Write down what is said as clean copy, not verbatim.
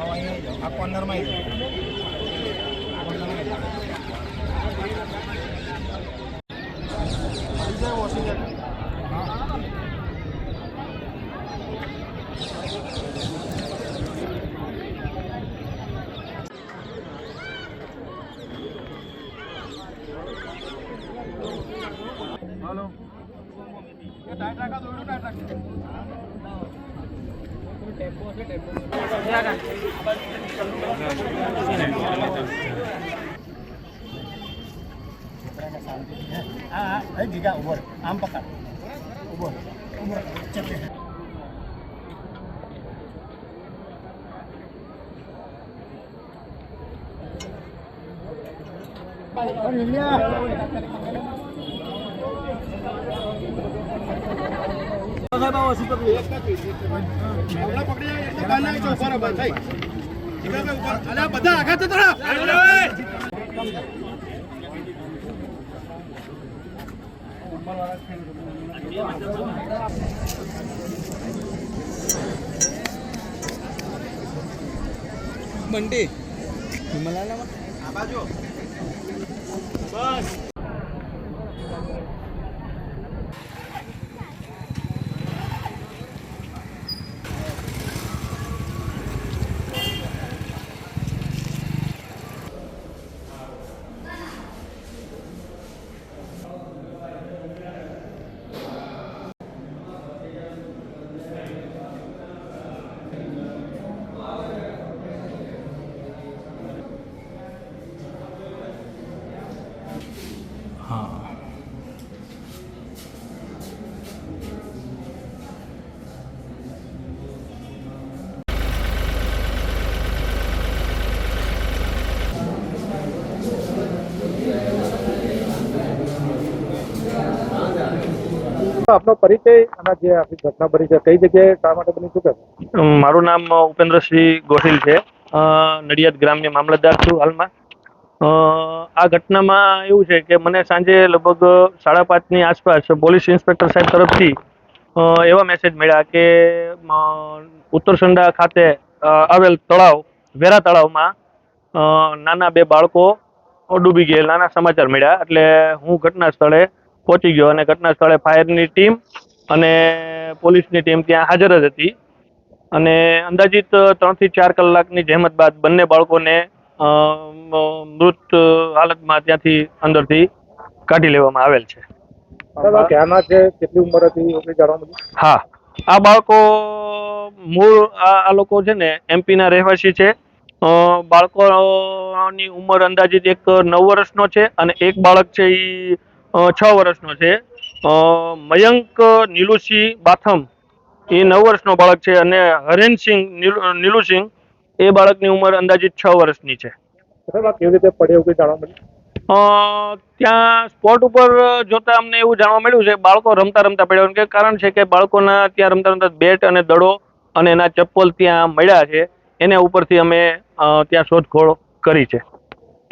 આ કોર્નરમાં हेलो ये टाइट रखा दोनों टाइट रखा टेम्पो से टेम्पो हां ए जीगा ऊपर आम पकड़ ऊपर ऊपर चल और लिया मंडी बस हाँ આપનો પરિચય અને જે આપણી ઘટના બની છે કઈ જગ્યાએ શા માટે બની શું કે? મારું નામ ઉપેન્દ્રસિંહ ગોહિલ છે. નડિયાદ ગ્રામ્ય મામલતદાર છું હાલમાં. આ ઘટનામાં એવું છે કે મને સાંજે લગભગ 5:30ની આસપાસ પોલીસ ઇન્સ્પેક્ટર સાહેબ તરફથી એવા મેસેજ મળ્યા કે ઉત્તરસંડા ખાતે આવેલ તળાવ વેરા તળાવમાં નાના 2 બાળકો ડૂબી ગયેલાના સમાચાર મળ્યા. એટલે હું ઘટના સ્થળે પહોંચી ગયો અને ઘટના સ્થળે ફાયરની ટીમ અને પોલીસની ટીમ ત્યાં હાજર જ હતી અને અંદાજિત 3 થી 4 કલાકની જહેમત બાદ બંને બાળકોને મૃત હાલતમાં ત્યાંથી અંદરથી કાઢી લેવામાં આવેલ છે. ક્યાંના છે, કેટલી ઉંમર હતી એ જાણવા મળ્યું? હા, આ બાળકો મૂળ આ લોકો છે ને એમપીના રહેવાસી છે. બાળકોની ઉંમર અંદાજિત એક 9 વર્ષનો છે અને એક બાળક છે એ 6 વર્ષનો છે. મયંક નીલુસિંહ બાથમ એ 9 વર્ષનો બાળક છે અને હરેનસિંહ નીલુસિંહ એ બાળકની ઉંમર અંદાજિત 6 વર્ષની છે. કેવી રીતે પડે એવું જાણવા મળ્યું? ત્યાં સ્પોટ ઉપર જોતા અમને એવું જાણવા મળ્યું છે બાળકો રમતા રમતા પડ્યા કે કારણ છે કે બાળકોના ત્યાં રમતા રમતા બેટ અને દડો અને એના ચપ્પલ ત્યાં મળ્યા છે. એને ઉપરથી અમે ત્યાં શોધખોળ કરી છે.